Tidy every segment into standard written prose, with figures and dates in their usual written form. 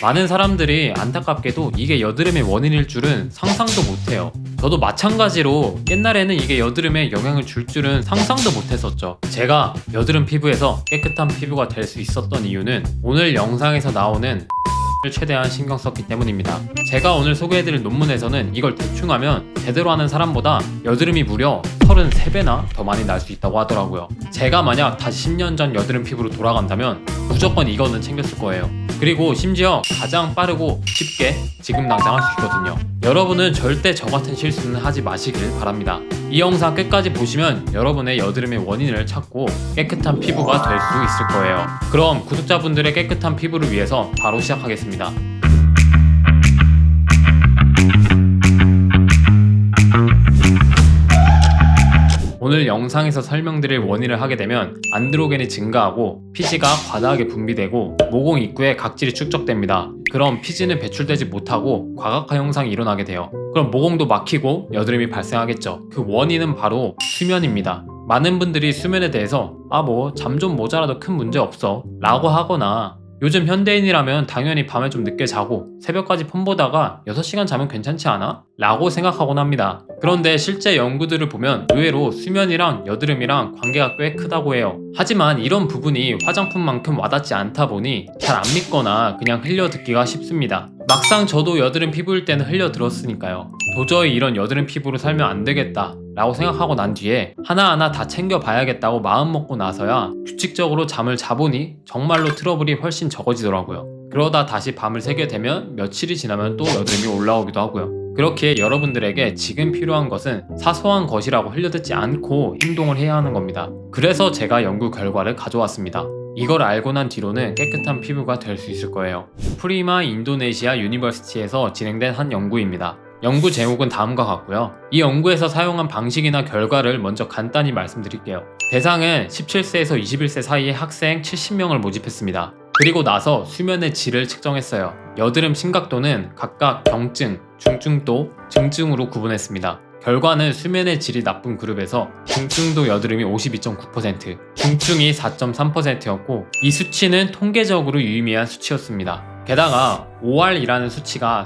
많은 사람들이 안타깝게도 이게 여드름의 원인일 줄은 상상도 못해요. 저도 마찬가지로 옛날에는 이게 여드름에 영향을 줄 줄은 상상도 못했었죠. 제가 여드름 피부에서 깨끗한 피부가 될 수 있었던 이유는 오늘 영상에서 나오는 을 최대한 신경 썼기 때문입니다. 제가 오늘 소개해드릴 논문에서는 이걸 대충 하면 제대로 하는 사람보다 여드름이 무려 33배나 더 많이 날 수 있다고 하더라고요. 제가 만약 다시 10년 전 여드름 피부로 돌아간다면 무조건 이거는 챙겼을 거예요. 그리고 심지어 가장 빠르고 쉽게 지금 당장 할 수 있거든요. 여러분은 절대 저 같은 실수는 하지 마시길 바랍니다. 이 영상 끝까지 보시면 여러분의 여드름의 원인을 찾고 깨끗한 피부가 될 수 있을 거예요. 그럼 구독자분들의 깨끗한 피부를 위해서 바로 시작하겠습니다. 오늘 영상에서 설명드릴 원인을 하게 되면 안드로겐이 증가하고 피지가 과다하게 분비되고 모공 입구에 각질이 축적됩니다. 그럼 피지는 배출되지 못하고 과각화 현상이 일어나게 돼요. 그럼 모공도 막히고 여드름이 발생하겠죠. 그 원인은 바로 수면입니다. 많은 분들이 수면에 대해서 잠 좀 모자라도 큰 문제 없어 라고 하거나 요즘 현대인이라면 당연히 밤에 좀 늦게 자고 새벽까지 폰 보다가 6시간 자면 괜찮지 않아? 라고 생각하곤 합니다. 그런데 실제 연구들을 보면 의외로 수면이랑 여드름이랑 관계가 꽤 크다고 해요. 하지만 이런 부분이 화장품만큼 와닿지 않다 보니 잘 안 믿거나 그냥 흘려듣기가 쉽습니다. 막상 저도 여드름 피부일 때는 흘려들었으니까요. 도저히 이런 여드름 피부로 살면 안 되겠다 라고 생각하고 난 뒤에 하나하나 다 챙겨봐야겠다고 마음먹고 나서야 규칙적으로 잠을 자보니 정말로 트러블이 훨씬 적어지더라고요. 그러다 다시 밤을 새게 되면 며칠이 지나면 또 여드름이 올라오기도 하고요. 그렇게 여러분들에게 지금 필요한 것은 사소한 것이라고 흘려듣지 않고 행동을 해야 하는 겁니다. 그래서 제가 연구 결과를 가져왔습니다. 이걸 알고 난 뒤로는 깨끗한 피부가 될 수 있을 거예요. 프리마 인도네시아 유니버시티에서 진행된 한 연구입니다. 연구 제목은 다음과 같고요. 이 연구에서 사용한 방식이나 결과를 먼저 간단히 말씀드릴게요. 대상은 17세에서 21세 사이의 학생 70명을 모집했습니다. 그리고 나서 수면의 질을 측정했어요. 여드름 심각도는 각각 경증, 중증도, 증증으로 구분했습니다. 결과는 수면의 질이 나쁜 그룹에서 중증도 여드름이 52.9%, 중증이 4.3%였고 이 수치는 통계적으로 유의미한 수치였습니다. 게다가 OR이라는 수치가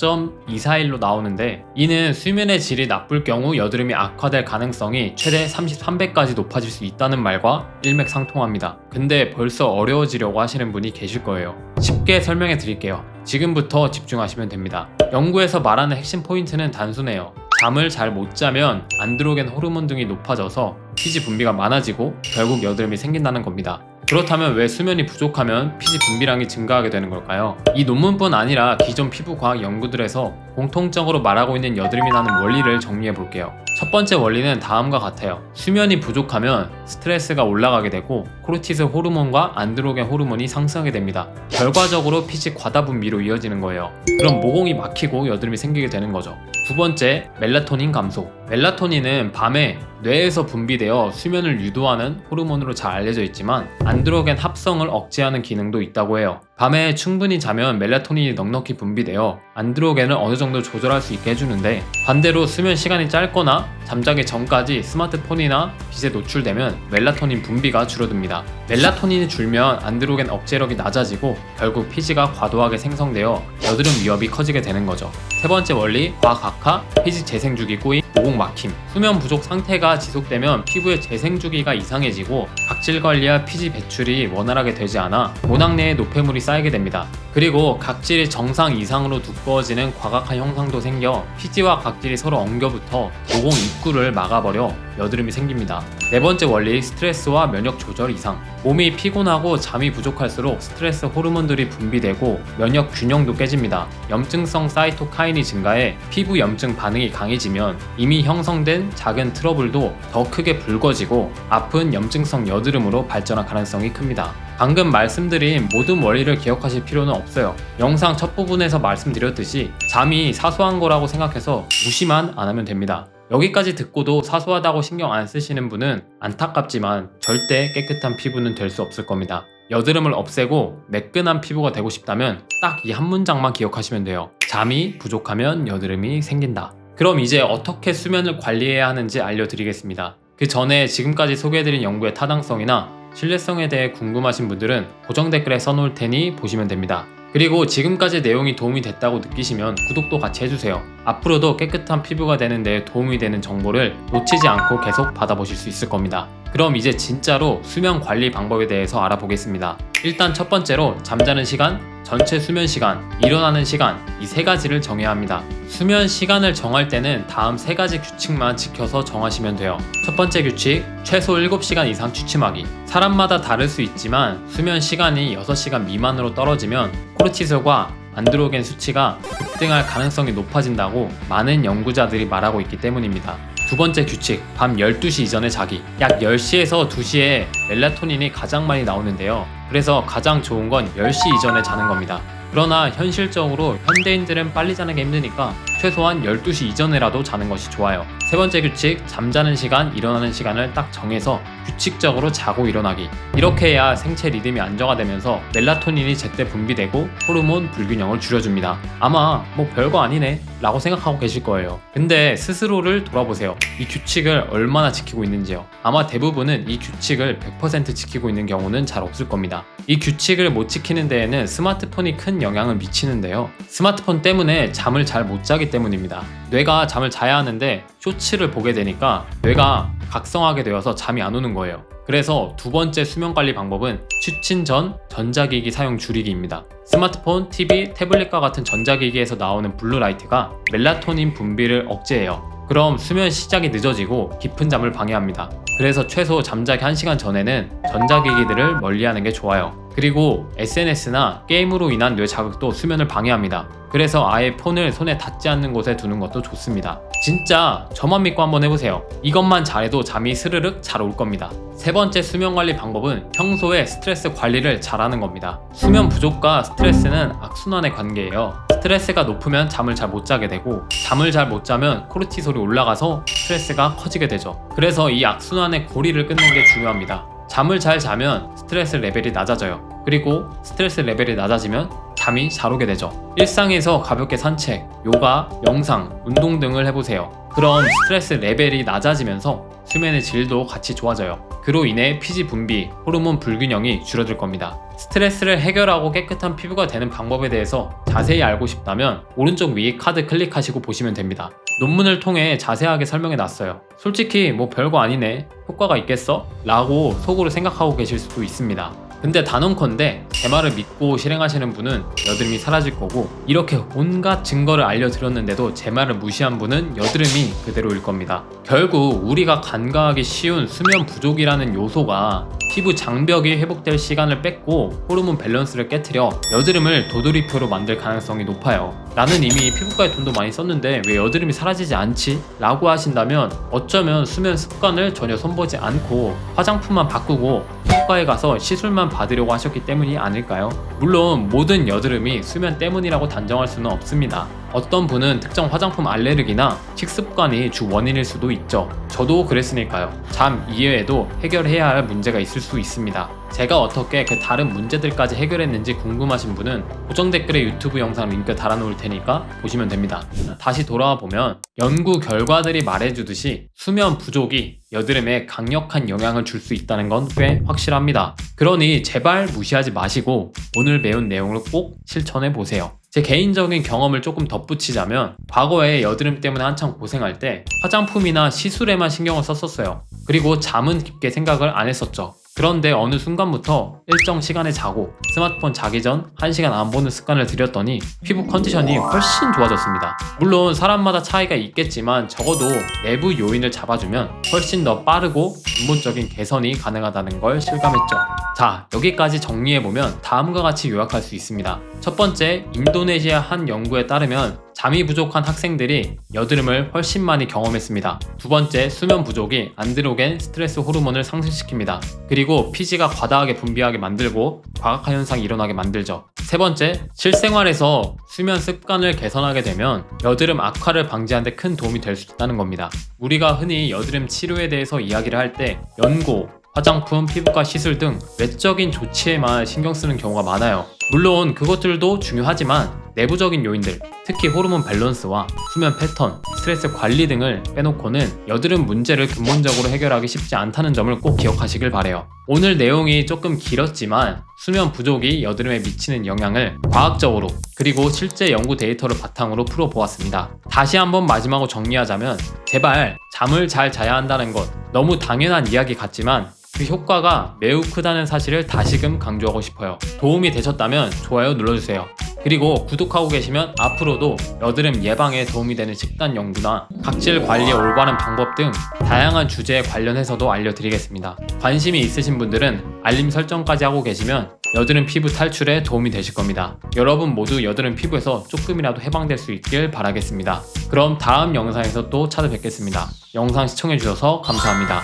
33.241로 나오는데 이는 수면의 질이 나쁠 경우 여드름이 악화될 가능성이 최대 33배까지 높아질 수 있다는 말과 일맥상통합니다. 근데 벌써 어려워지려고 하시는 분이 계실 거예요. 쉽게 설명해 드릴게요. 지금부터 집중하시면 됩니다. 연구에서 말하는 핵심 포인트는 단순해요. 잠을 잘 못 자면 안드로겐 호르몬 등이 높아져서 피지 분비가 많아지고 결국 여드름이 생긴다는 겁니다. 그렇다면 왜 수면이 부족하면 피지 분비량이 증가하게 되는 걸까요? 이 논문뿐 아니라 기존 피부과학 연구들에서 공통적으로 말하고 있는 여드름이 나는 원리를 정리해 볼게요. 첫 번째 원리는 다음과 같아요. 수면이 부족하면 스트레스가 올라가게 되고 코르티솔 호르몬과 안드로겐 호르몬이 상승하게 됩니다. 결과적으로 피지 과다 분비로 이어지는 거예요. 그럼 모공이 막히고 여드름이 생기게 되는 거죠. 두 번째, 멜라토닌 감소. 멜라토닌은 밤에 뇌에서 분비되어 수면을 유도하는 호르몬으로 잘 알려져 있지만 안드로겐 합성을 억제하는 기능도 있다고 해요. 밤에 충분히 자면 멜라토닌이 넉넉히 분비되어 안드로겐을 어느 정도 조절할 수 있게 해주는데 반대로 수면 시간이 짧거나 잠자기 전까지 스마트폰이나 빛에 노출되면 멜라토닌 분비가 줄어듭니다. 멜라토닌이 줄면 안드로겐 억제력이 낮아지고 결국 피지가 과도하게 생성되어 여드름 위협이 커지게 되는 거죠. 세 번째 원리, 과각화, 피지 재생주기 꼬임, 모공 막힘. 수면 부족 상태가 지속되면 피부의 재생주기가 이상해지고 각질 관리와 피지 배출이 원활하게 되지 않아 모낭 내에 노폐물이 쌓이게 됩니다. 그리고 각질이 정상 이상으로 두꺼워지는 과각화 형상도 생겨 피지와 각질이 서로 엉겨붙어 모공 입구를 막아버려 여드름이 생깁니다. 네 번째 원리, 스트레스와 면역 조절 이상. 몸이 피곤하고 잠이 부족할수록 스트레스 호르몬들이 분비되고 면역 균형도 깨집니다. 염증성 사이토카인이 증가해 피부 염증 반응이 강해지면 이미 형성된 작은 트러블도 더 크게 붉어지고 아픈 염증성 여드름으로 발전할 가능성이 큽니다. 방금 말씀드린 모든 원리를 기억하실 필요는 없어요. 영상 첫 부분에서 말씀드렸듯이 잠이 사소한 거라고 생각해서 무시만 안 하면 됩니다. 여기까지 듣고도 사소하다고 신경 안 쓰시는 분은 안타깝지만 절대 깨끗한 피부는 될 수 없을 겁니다. 여드름을 없애고 매끈한 피부가 되고 싶다면 딱 이 한 문장만 기억하시면 돼요. 잠이 부족하면 여드름이 생긴다. 그럼 이제 어떻게 수면을 관리해야 하는지 알려드리겠습니다. 그 전에 지금까지 소개해드린 연구의 타당성이나 신뢰성에 대해 궁금하신 분들은 고정 댓글에 써놓을 테니 보시면 됩니다. 그리고 지금까지 내용이 도움이 됐다고 느끼시면 구독도 같이 해주세요. 앞으로도 깨끗한 피부가 되는 데 도움이 되는 정보를 놓치지 않고 계속 받아보실 수 있을 겁니다. 그럼 이제 진짜로 수면 관리 방법에 대해서 알아보겠습니다. 일단 첫 번째로 잠자는 시간, 전체 수면 시간, 일어나는 시간 이 세 가지를 정해야 합니다. 수면 시간을 정할 때는 다음 세 가지 규칙만 지켜서 정하시면 돼요. 첫 번째 규칙, 최소 7시간 이상 취침하기. 사람마다 다를 수 있지만 수면 시간이 6시간 미만으로 떨어지면 코르티솔과 안드로겐 수치가 급등할 가능성이 높아진다고 많은 연구자들이 말하고 있기 때문입니다. 두 번째 규칙, 밤 12시 이전에 자기. 약 10시에서 2시에 멜라토닌이 가장 많이 나오는데요. 그래서 가장 좋은 건 10시 이전에 자는 겁니다. 그러나 현실적으로 현대인들은 빨리 자는 게 힘드니까 최소한 12시 이전에라도 자는 것이 좋아요. 세 번째 규칙, 잠자는 시간, 일어나는 시간을 딱 정해서 규칙적으로 자고 일어나기. 이렇게 해야 생체 리듬이 안정화되면서 멜라토닌이 제때 분비되고 호르몬 불균형을 줄여줍니다. 아마 뭐 별거 아니네 라고 생각하고 계실 거예요. 근데 스스로를 돌아보세요. 이 규칙을 얼마나 지키고 있는지요. 아마 대부분은 이 규칙을 100% 지키고 있는 경우는 잘 없을 겁니다. 이 규칙을 못 지키는 데에는 스마트폰이 큰 영향을 미치는데요. 스마트폰 때문에 잠을 잘 못 자기 때문입니다. 뇌가 잠을 자야 하는데 쇼츠를 보게 되니까 뇌가 각성하게 되어서 잠이 안 오는 거예요. 그래서 두 번째 수면 관리 방법은 취침 전 전자기기 사용 줄이기입니다. 스마트폰, TV, 태블릿과 같은 전자기기에서 나오는 블루라이트가 멜라토닌 분비를 억제해요. 그럼 수면 시작이 늦어지고 깊은 잠을 방해합니다. 그래서 최소 잠자기 1시간 전에는 전자기기들을 멀리하는 게 좋아요. 그리고 SNS나 게임으로 인한 뇌 자극도 수면을 방해합니다. 그래서 아예 폰을 손에 닿지 않는 곳에 두는 것도 좋습니다. 진짜 저만 믿고 한번 해보세요. 이것만 잘해도 잠이 스르륵 잘 올 겁니다. 세 번째 수면 관리 방법은 평소에 스트레스 관리를 잘하는 겁니다. 수면 부족과 스트레스는 악순환의 관계예요. 스트레스가 높으면 잠을 잘 못 자게 되고 잠을 잘 못 자면 코르티솔이 올라가서 스트레스가 커지게 되죠. 그래서 이 악순환의 고리를 끊는 게 중요합니다. 잠을 잘 자면 스트레스 레벨이 낮아져요. 그리고 스트레스 레벨이 낮아지면 잠이 잘 오게 되죠. 일상에서 가볍게 산책, 요가, 명상, 운동 등을 해보세요. 그럼 스트레스 레벨이 낮아지면서 수면의 질도 같이 좋아져요. 그로 인해 피지 분비, 호르몬 불균형이 줄어들 겁니다. 스트레스를 해결하고 깨끗한 피부가 되는 방법에 대해서 자세히 알고 싶다면 오른쪽 위 카드 클릭하시고 보시면 됩니다. 논문을 통해 자세하게 설명해 놨어요. 솔직히 뭐 별거 아니네, 효과가 있겠어? 라고 속으로 생각하고 계실 수도 있습니다. 근데 단언컨대 제 말을 믿고 실행하시는 분은 여드름이 사라질 거고, 이렇게 온갖 증거를 알려드렸는데도 제 말을 무시한 분은 여드름이 그대로일 겁니다. 결국 우리가 간과하기 쉬운 수면 부족이라는 요소가 피부 장벽이 회복될 시간을 뺏고 호르몬 밸런스를 깨트려 여드름을 도돌이표로 만들 가능성이 높아요. 나는 이미 피부과에 돈도 많이 썼는데 왜 여드름이 사라지지 않지? 라고 하신다면 어쩌면 수면 습관을 전혀 손보지 않고 화장품만 바꾸고 피부과에 가서 시술만 받으려고 하셨기 때문이 아닐까요? 물론 모든 여드름이 수면 때문이라고 단정할 수는 없습니다. 어떤 분은 특정 화장품 알레르기나 식습관이 주 원인일 수도 있죠. 저도 그랬으니까요. 잠 이외에도 해결해야 할 문제가 있을 수 있습니다. 제가 어떻게 그 다른 문제들까지 해결했는지 궁금하신 분은 고정 댓글에 유튜브 영상 링크 달아놓을 테니까 보시면 됩니다. 다시 돌아와 보면 연구 결과들이 말해주듯이 수면 부족이 여드름에 강력한 영향을 줄 수 있다는 건 꽤 확실합니다. 그러니 제발 무시하지 마시고 오늘 배운 내용을 꼭 실천해 보세요. 제 개인적인 경험을 조금 덧붙이자면 과거에 여드름 때문에 한창 고생할 때 화장품이나 시술에만 신경을 썼었어요. 그리고 잠은 깊게 생각을 안 했었죠. 그런데 어느 순간부터 일정 시간에 자고 스마트폰 자기 전 1시간 안 보는 습관을 들였더니 피부 컨디션이 훨씬 좋아졌습니다. 물론 사람마다 차이가 있겠지만 적어도 내부 요인을 잡아주면 훨씬 더 빠르고 근본적인 개선이 가능하다는 걸 실감했죠. 자, 여기까지 정리해보면 다음과 같이 요약할 수 있습니다. 첫 번째, 인도네시아 한 연구에 따르면 잠이 부족한 학생들이 여드름을 훨씬 많이 경험했습니다. 두 번째, 수면 부족이 안드로겐 스트레스 호르몬을 상승시킵니다. 그리고 피지가 과다하게 분비하게 만들고 과각화 현상이 일어나게 만들죠. 세 번째, 실생활에서 수면 습관을 개선하게 되면 여드름 악화를 방지하는 데 큰 도움이 될 수 있다는 겁니다. 우리가 흔히 여드름 치료에 대해서 이야기를 할 때 연고, 화장품, 피부과 시술 등 외적인 조치에만 신경 쓰는 경우가 많아요. 물론 그것들도 중요하지만 내부적인 요인들, 특히 호르몬 밸런스와 수면 패턴, 스트레스 관리 등을 빼놓고는 여드름 문제를 근본적으로 해결하기 쉽지 않다는 점을 꼭 기억하시길 바래요. 오늘 내용이 조금 길었지만 수면 부족이 여드름에 미치는 영향을 과학적으로 그리고 실제 연구 데이터를 바탕으로 풀어보았습니다. 다시 한번 마지막으로 정리하자면 제발 잠을 잘 자야 한다는 것 너무 당연한 이야기 같지만 그 효과가 매우 크다는 사실을 다시금 강조하고 싶어요. 도움이 되셨다면 좋아요 눌러주세요. 그리고 구독하고 계시면 앞으로도 여드름 예방에 도움이 되는 식단 연구나 각질 관리의 올바른 방법 등 다양한 주제에 관련해서도 알려드리겠습니다. 관심이 있으신 분들은 알림 설정까지 하고 계시면 여드름 피부 탈출에 도움이 되실 겁니다. 여러분 모두 여드름 피부에서 조금이라도 해방될 수 있길 바라겠습니다. 그럼 다음 영상에서 또 찾아뵙겠습니다. 영상 시청해주셔서 감사합니다.